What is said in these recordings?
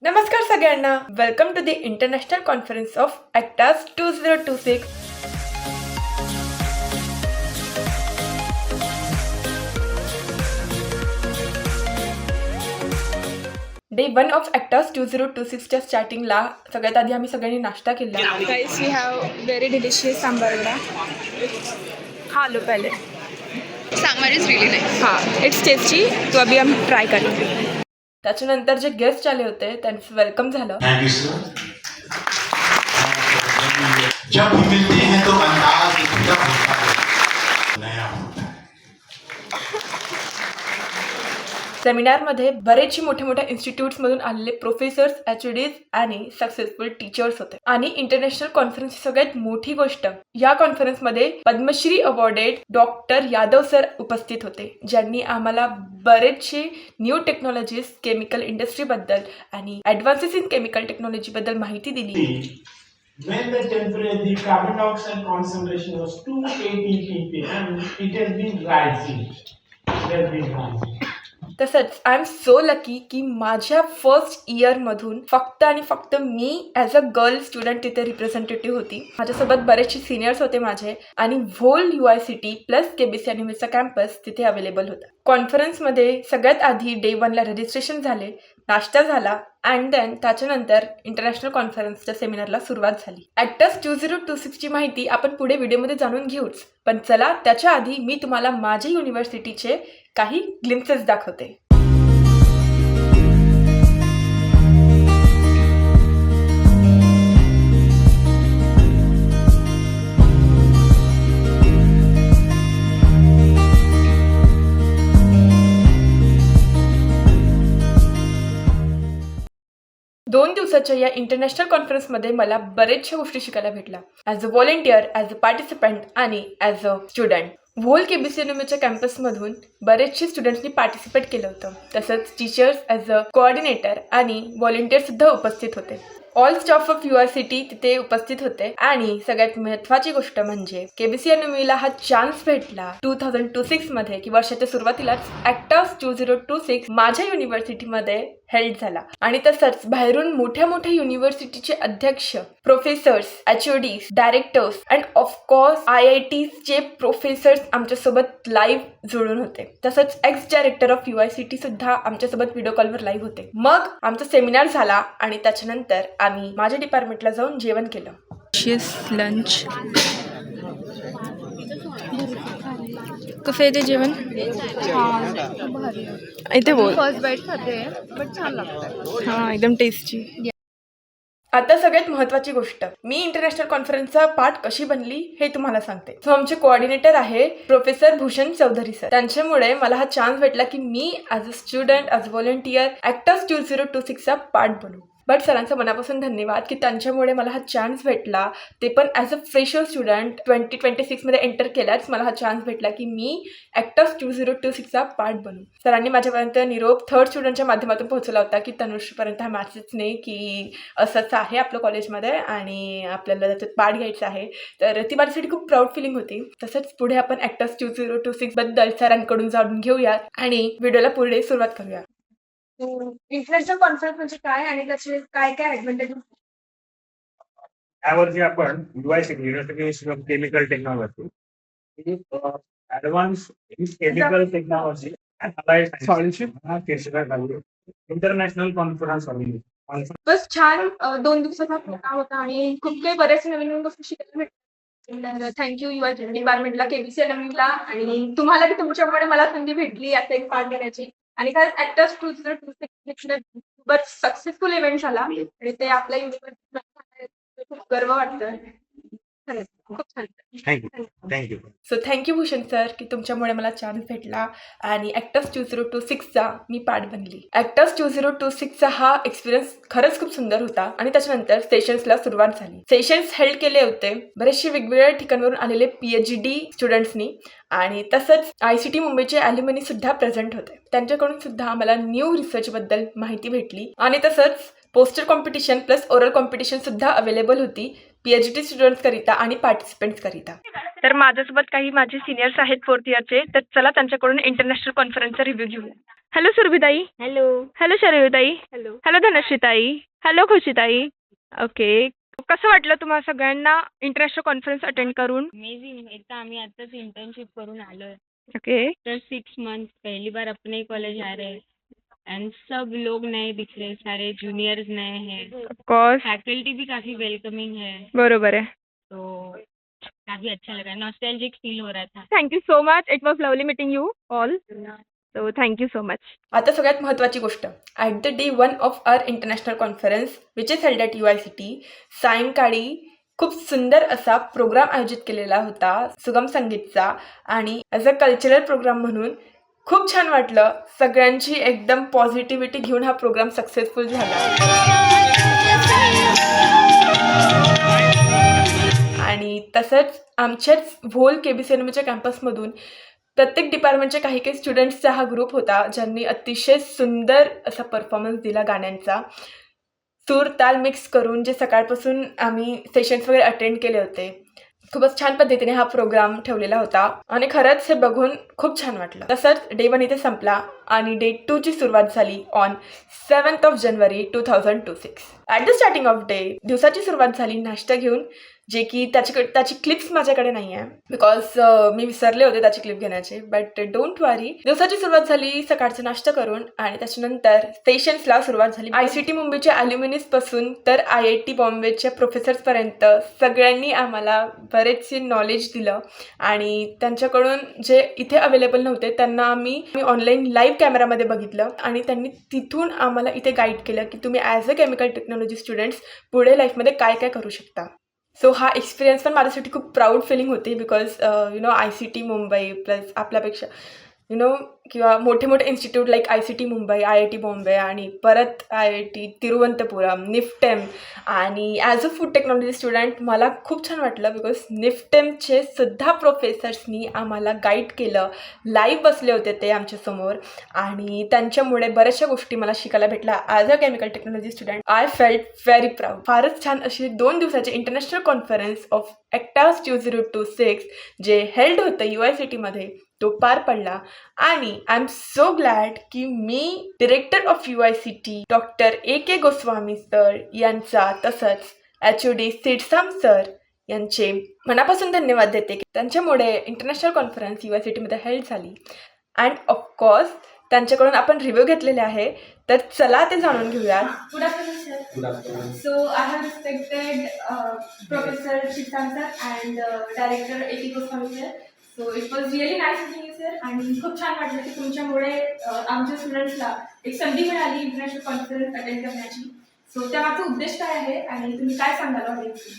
नमस्कार सगळ्यांना, welcome to the international conference of ACTAS 2026. Day 1 of ACTAS 2026च्या स्टार्टिंगला सगळ्यात आधी आम्ही सगळ्यांनी नाश्ता केला. Guys, we have very delicious sambar vada. खा लो पहले. Sambar is really nice. हाँ, it's tasty. तो अभी हम ट्राई करेंगे. त्याच्यानंतर जे गेस्ट आले होते त्यांचं वेलकम झालं. Thank you sir. जब भी मिलते हैं तो अंदाज एकदम होता है, नया होता है. सेमिनारमध्ये बरेचसे मोठ्या मोठ्या इन्स्टिट्यूट्समधून आलेले प्रोफेसर्स, एचओडीज आणि सक्सेसफुल टीचर्स होते. आणि इंटरनॅशनल कॉन्फरन्सची सगळ्यात मोठी गोष्ट, या कॉन्फरन्समध्ये Padmashri awarded doctor Yadav sir उपस्थित होते, ज्यांनी आम्हाला बरेचसे न्यू टेक्नॉलॉजीज केमिकल इंडस्ट्रीबद्दल आणि ॲडव्हान्सेस इन केमिकल टेक्नॉलॉजीबद्दल माहिती दिली. When the temperature, the carbon dioxide concentration was 280 ppm, it has been rising. It has been rising. तसंच आय एम सो लकी की माझ्या फर्स्ट इयरमधून फक्त आणि फक्त मी ॲज अ गर्ल स्टुडंट तिथे रिप्रेझेंटेटिव्ह होती. माझ्यासोबत बरेचसे सिनियर्स होते माझे, आणि व्होल UICT प्लस KBC अॅनिमेचा कॅम्पस तिथे अवेलेबल होता. कॉन्फरन्समध्ये सगळ्यात आधी डे 1ला रजिस्ट्रेशन झाले, नाश्ता झाला, अँड देन त्याच्यानंतर इंटरनॅशनल कॉन्फरन्सच्या सेमिनारला सुरुवात झाली. ॲक्टास 2026ची माहिती आपण पुढे व्हिडिओमध्ये जाणून घेऊच, पण चला त्याच्या आधी मी तुम्हाला माझ्या युनिव्हर्सिटीचे काही ग्लिम्सेस दाखवते. दोन दिवसाच्या या इंटरनॅशनल कॉन्फरन्समध्ये मला बरेचशा गोष्टी शिकायला भेटल्या, as a volunteer, as a participant आणि as a student. Whole KBC अॅनिमेच्या कॅम्पसमधून बरेचसे स्टुडंट्सनी पार्टिसिपेट केलं होतं. तसंच टीचर्स, ॲज अ कोऑर्डिनेटर आणि व्हॉलेंटियरसुद्धा उपस्थित होते. ऑल स्टाफ ऑफ UICT तिथे उपस्थित होते. आणि सगळ्यात महत्त्वाची गोष्ट म्हणजे KBC अॅनिमेला हा चान्स भेटला 2026 मध्ये की वर्षाच्या सुरुवातीलाच ॲक्टास 2026 माझ्या युनिव्हर्सिटीमध्ये हेल्ड झाला. आणि तसंच बाहेरून मोठ्या मोठ्या युनिव्हर्सिटीचे अध्यक्ष, professors, HODs, directors and of course IITचे प्रोफेसर्स आमच्यासोबत लाईव्ह जुळून होते. तसंच एक्स डायरेक्टर ऑफ UICT सुद्धा आमच्यासोबत व्हिडिओ कॉलवर लाईव्ह होते. मग आमचा सेमिनार झाला आणि त्याच्यानंतर आम्ही माझ्या डिपार्टमेंटला जाऊन जेवण केलं. लंच. कसं आहे ते जेवण? इथे बोल. फर्स्ट बाईट खाते बट छान लागतं. हां, एकदम टेस्टी. आता सगळ्यात महत्त्वाची गोष्ट, मी इंटरनॅशनल कॉन्फरन्सचा पार्ट कशी बनली हे तुम्हाला सांगते. सो आमचे कोऑर्डिनेटर आहे प्रोफेसर भूषण चौधरी सर. त्यांच्यामुळे मला हा चान्स भेटला की मी as a student, as a volunteer ACTAS 2026चा पार्ट बनू. बट सरांचं मनापासून धन्यवाद की त्यांच्यामुळे मला हा चान्स भेटला, ते पण ॲज अ फ्रेशर स्टुडंट 2026मध्ये एंटर केल्याच मला हा चान्स भेटला की मी ॲक्टास 2026चा पार्ट बनू. सरांनी माझ्यापर्यंत निरोप थर्ड स्टुडंटच्या माध्यमातून पोहोचवला होता की तनुषपर्यंत हा मॅसेज नाही की असंच आहे आपलं कॉलेजमध्ये आणि आपल्याला त्याच्यात पार्ट घ्यायचा आहे. तर ती माझ्यासाठी खूप प्राऊड फिलिंग होती. तसंच पुढे आपण ॲक्टास 2026बद्दल सरांकडून जाणून घेऊयात आणि व्हिडिओला पुढे सुरुवात करूया. इंटरनॅशनल कॉन्फरन्स म्हणजे काय आणि त्याचे काय काय ॲडव्हान्टेज? यावरती आपण UICT, university of chemical technology, advance chemical technology international conference आली. बस छान 2 दिवसाचा प्रोग्राम होता आणि खूप काही बऱ्याच नवीन नवीन गोष्टी शिकायला भेटल्या. थँक्यू UICT डिपार्टमेंटला, KBC अॅनिमेला आणि तुम्हाला की तुमच्यामुळे मला संधी भेटली याचा एक पार्ट घेण्याची. आणि काय ॲक्टास 2026 सक्सेसफुल इव्हेंट झाला आणि ते आपल्या युनिव्हर्सिटीला खूप गर्व वाटतं. खूप छान. Thank you. So thank you Bhushan sir की तुमच्यामुळे मला चान्स भेटला आणि ॲक्टास 2026चा मी पार्ट बनली. ॲक्टास 2026चा हा एक्सपिरियन्स खरंच खूप सुंदर होता. आणि त्याच्यानंतर सेशन्सला सुरुवात झाली. सेशन्स हेल्ड केले होते बरेचसे वेगवेगळ्या ठिकाणावरून आलेले PhD स्टुडंट्सनी, आणि तसंच ICT मुंबईचे ॲल्युमिनी सुद्धा प्रेझेंट होते. त्यांच्याकडून सुद्धा आम्हाला न्यू रिसर्चबद्दल माहिती भेटली. आणि तसंच poster competition plus oral competition सुद्धा अवेलेबल होती PhD स्टुडंट्स करिता आणि पार्टिसिपेंट्स करिता. तर माझ्यासोबत काही माझे सिनियर्स आहेत 4th इयरचे, तर चला त्यांच्याकडून इंटरनॅशनल कॉन्फरन्सचा रिव्ह्यू घेऊया. हॅलो सुरभिताई. हॅलो. हॅलो शर्विताई. हॅलो. हॅलो धनश्रीताई. हॅलो खुशीताई. ओके. कसं वाटलं तुम्हाला सगळ्यांना इंटरनॅशनल कॉन्फरन्स अटेंड करून? अमेजिंग. एक तो आम्ही आताच इंटर्नशिप करून आलोय. ओके. तर 6 मंथ पहली बार अपने कॉलेज आ रहे हैं एंड सब लोग नए दिख रहे, सारे जूनियर्स नए हैं, ऑफकोर्स. फैकल्टी भी काफी वेलकमिंग है, बरोबर आहे. तो काफी अच्छा लगा, नॉस्टैल्जिक फील हो रहा था. Thank you so much. It was lovely meeting you all. So thank you so much. आता सगळ्यात महत्त्वाची गोष्ट, at the day 1 of our international conference which is held at UICT, सायंकाळी खूप सुंदर असा प्रोग्राम आयोजित केलेला होता सुगम संगीतचा, आणि ॲज अ कल्चरल प्रोग्राम म्हणून खूप छान वाटलं. सगळ्यांची एकदम पॉझिटिव्हिटी घेऊन हा प्रोग्राम सक्सेसफुल झाला. आणि तसंच आमच्याच भोल KBCNMच्या कॅम्पसमधून प्रत्येक डिपार्टमेंटचे काही काही स्टुडंट्सचा हा ग्रुप होता, ज्यांनी अतिशय सुंदर असा परफॉर्मन्स दिला गाण्यांचा. सूर ताल मिक्स करून जे सकाळपासून आम्ही सेशन्स वगैरे अटेंड केले होते, खूपच छान पद्धतीने हा प्रोग्राम ठेवलेला होता आणि खरंच हे बघून खूप छान वाटलं. तसंच डे 1 इथे संपला आणि डे 2ची सुरुवात झाली on 7th of January 2026. At the starting of day दिवसाची सुरुवात झाली नाश्ता घेऊन, जे की त्याची क्लिप्स माझ्याकडे नाही आहे बिकॉज मी विसरले होते त्याची क्लिप घेण्याचे. बट डोंट वरी, दिवसाची सुरुवात झाली सकाळचा नाश्ता करून आणि त्याच्यानंतर सेशन्सला सुरुवात झाली. ICT मुंबईच्या ॲल्युमिनिसपासून तर IIT बॉम्बेच्या प्रोफेसर्सपर्यंत सगळ्यांनी आम्हाला बरेचसे नॉलेज दिलं आणि त्यांच्याकडून जे इथे अवेलेबल नव्हते त्यांना आम्ही ऑनलाईन लाईव्ह कॅमेरामध्ये बघितलं आणि त्यांनी तिथून आम्हाला इथे गाईड केलं की तुम्ही as a chemical technology students पुढे लाईफमध्ये काय काय करू शकता. सो हा एक्सपिरियन्स पण माझ्यासाठी खूप प्राऊड फिलिंग होती बिकॉज ICT मुंबई प्लस आपल्यापेक्षा किंवा मोठे मोठे institute like ICT Mumbai, IIT Bombay आणि परत IIT तिरुवनंतपुरम, निफ्टेम आणि ॲज अ फूड टेक्नॉलॉजी स्टुडंट मला खूप छान वाटलं बिकॉज निफ्टेमचे सुद्धा प्रोफेसर्सनी आम्हाला गाईड केलं. लाईव्ह बसले होते ते आमच्यासमोर आणि त्यांच्यामुळे बऱ्याचशा गोष्टी मला शिकायला भेटल्या. As a chemical technology student I felt very proud. फारच छान अशी 2 दिवसाची इंटरनॅशनल कॉन्फरन्स ऑफ ॲक्टास 2026 जे हेल्ड होतं UICTमध्ये तो पार पडला आणि आय एम सो ग्लॅड की मी director of UICT doctor AK Goswami sir यांचा तसंच HOD सिडसाम सर यांचे मनापासून धन्यवाद देते की त्यांच्यामुळे इंटरनॅशनल कॉन्फरन्स UICTमध्ये हेल्ड झाली. अँड ऑफकोर्स त्यांच्याकडून आपण रिव्ह्यू घेतलेले आहे, तर चला ते जाणून घेऊयात. Good afternoon, sir. Good afternoon. So I have respected Professor Shitsam sir and Director AK Goswami sir. So it was really nice meeting you, sir. आणि खूप छान वाटलं की तुमच्यामुळे आमच्या स्टुडंट्सला एक संधी मिळाली इंटरनॅशनल कॉन्फरन्स अटेंड करण्याची. सो त्यामागचा उद्देश काय आहे आणि तुम्ही काय सांगाल ऑडियन्सला?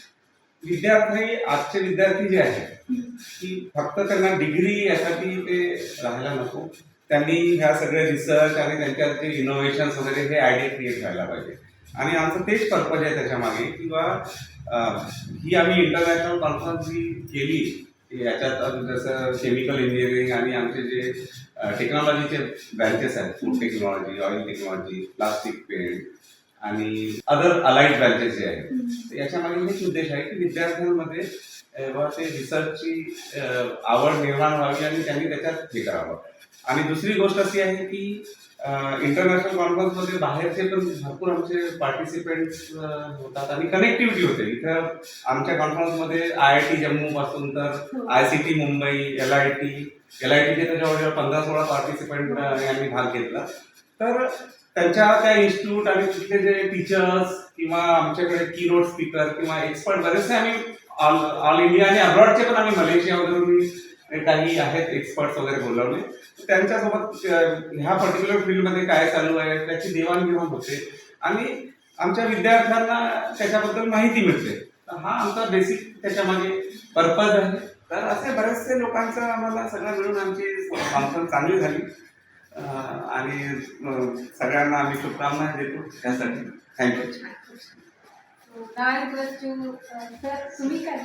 विद्यार्थी, आजचे विद्यार्थी जे आहेत की फक्त त्यांना डिग्री यासाठी ते राहायला नको, त्यांनी ह्या सगळे रिसर्च आणि त्यांच्यात जे इनोव्हेशन्स वगैरे हे आयडिया क्रिएट व्हायला पाहिजे. आणि आमचं तेच पर्पज आहे त्याच्यामागे किंवा ही आम्ही इंटरनॅशनल कॉन्फरन्स जी केली याच्यात जसं केमिकल इंजिनिअरिंग आणि आमचे जे टेक्नॉलॉजीचे ब्रँचेस आहेत, food technology, oil technology, plastic paint आणि अदर अलाइड ब्रँचेस जे आहेत, याच्यामागे हेच उद्देश आहे की विद्यार्थ्यांमध्ये ते रिसर्चची आवड निर्माण व्हावी आणि त्यांनी त्याच्यात हे करावं. आणि दुसरी गोष्ट अशी आहे की इंटरनॅशनल कॉन्फरन्समध्ये बाहेरचे पण भरपूर आमचे पार्टिसिपेंट्स होतात आणि कनेक्टिव्हिटी होते. इथं आमच्या कॉन्फरन्समध्ये IIT जम्मूपासून तर ICT मुंबई, LITचे तर जवळजवळ 15-16 पार्टिसिपेंट यांनी भाग घेतला. तर त्यांच्या त्या इन्स्टिट्यूट आणि तिथले जे टीचर्स किंवा आमच्याकडे कीनोट स्पीकर किंवा एक्सपर्ट बरेचसे आम्ही ऑल इंडिया आणि अब्रॉडचे पण आम्ही मलेशिया वगैरे काही आहेत एक्सपर्ट्स वगैरे बोलवले. त्यांच्यासोबत ह्या पर्टिक्युलर फील्डमध्ये काय चालू आहे त्याची देवाणघेवाण होते आणि आमच्या विद्यार्थ्यांना त्याच्याबद्दल माहिती मिळते. तर हा आमचा बेसिक त्याच्यामागे पर्पज आहे. तर असे बरेचसे लोकांचं आम्हाला सगळं मिळून आमची कॉन्फरन्स चांगली झाली आणि सगळ्यांना आम्ही शुभकामना देतो त्यासाठी. थँक्यू. तुम्ही काय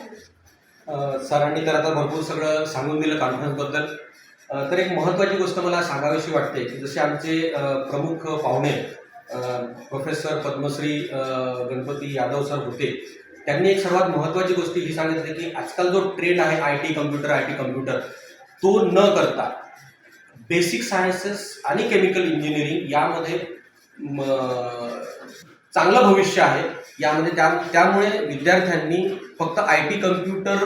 सरांनी तर आता भरपूर सगळं सांगून दिलं कॉन्फरन्सबद्दल. तर एक महत्त्वाची गोष्ट मला सांगावीशी वाटते की जसे आमचे प्रमुख पाहुणे प्रोफेसर पद्मश्री गणपती यादव सर होते, त्यांनी एक सर्वात महत्त्वाची गोष्ट ही सांगितली की आजकाल जो ट्रेंड आहे आय टी कम्प्युटर तो न करता बेसिक सायन्सेस आणि केमिकल इंजिनिअरिंग यामध्ये चांगलं भविष्य आहे यामध्ये. त्यामुळे विद्यार्थ्यांनी फक्त आय टी कम्प्युटर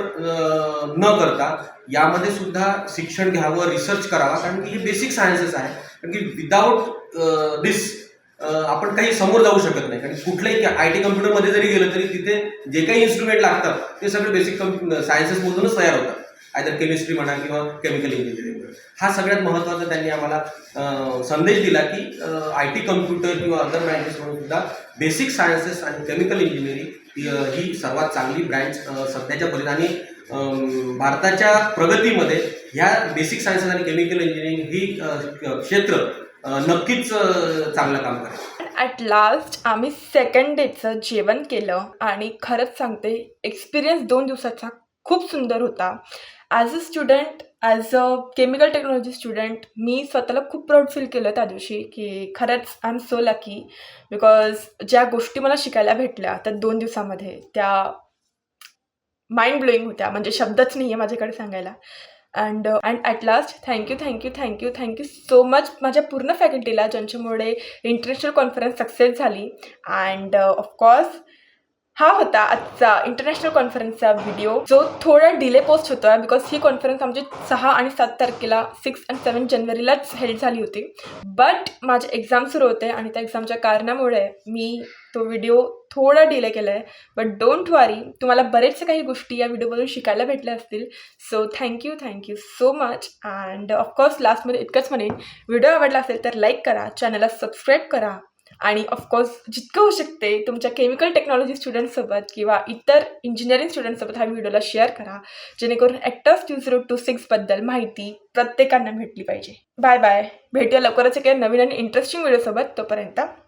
न करता यामध्ये सुद्धा शिक्षण घ्यावं, रिसर्च करावा, कारण की हे बेसिक सायन्सेस आहे. कारण की विदाऊट दिस आपण काही समोर जाऊ शकत नाही. कारण कुठल्याही आय टी कम्प्युटरमध्ये जरी गेलं तरी तिथे जे काही इन्स्ट्रुमेंट लागतात ते सगळे बेसिक सायन्सेसमधूनच तयार होतात, आयदर केमिस्ट्री म्हणा किंवा केमिकल इंजिनिअरिंग. हा सगळ्यात महत्त्वाचा त्यांनी आम्हाला संदेश दिला की आय टी कम्प्युटर किंवा अदर ब्रँचेस म्हणून सुद्धा बेसिक सायन्सेस आणि केमिकल इंजिनिअरिंग ही सर्वात चांगली ब्रँच सध्याच्या परिस्थितीत आणि भारताच्या प्रगतीमध्ये ह्या बेसिक सायन्सेस आणि केमिकल इंजिनिअरिंग ही क्षेत्र नक्कीच चांगलं काम करेल. ॲट लास्ट आम्ही सेकंड डेचं जेवण केलं आणि खरंच सांगते एक्सपिरियन्स 2 दिवसाचा खूप सुंदर होता. As a student, as a chemical technology student मी स्वतःला खूप प्राऊड फील केलं त्या दिवशी की खरंच I am so lucky, because ज्या गोष्टी मला शिकायला भेटल्या त्या 2 दिवसामध्ये त्या माइंड ब्लोईंग होत्या, म्हणजे शब्दच नाही आहे माझ्याकडे सांगायला. And at last thank you so much माझ्या पूर्ण फॅकल्टीला, ज्यांच्यामुळे इंटरनॅशनल कॉन्फरन्स सक्सेस झाली. अँड ऑफकोर्स हा होता आजचा इंटरनॅशनल कॉन्फरन्सचा व्हिडिओ, जो थोडा डिले पोस्ट होतो आहे बिकॉज ही कॉन्फरन्स आमची 6 आणि 7 तारखेला 6 आणि 7 जानेवारीलाच हेल्ड झाली होती. बट माझे एक्झाम सुरू होते आणि त्या एक्झामच्या कारणामुळे मी तो व्हिडिओ थोडा डिले केला आहे. बट डोंट वरी, तुम्हाला बरेचसे काही गोष्टी या व्हिडिओमधून शिकायला भेटल्या असतील. So thank you so much. And of course लास्टमध्ये इतकंच म्हणेन, व्हिडिओ आवडला असेल तर लाईक करा, चॅनलला सबस्क्राईब करा आणि ऑफकोर्स जितकं होऊ शकते तुमच्या केमिकल टेक्नॉलॉजी स्टुडंटसोबत किंवा इतर इंजिनिअरिंग स्टुडंटसोबत हा व्हिडिओला शेअर करा, जेणेकरून ॲक्टर्स 2026बद्दल माहिती प्रत्येकांना भेटली पाहिजे. Bye bye. भेटूया लवकरच एका नवीन आणि इंटरेस्टिंग व्हिडिओसोबत. तोपर्यंत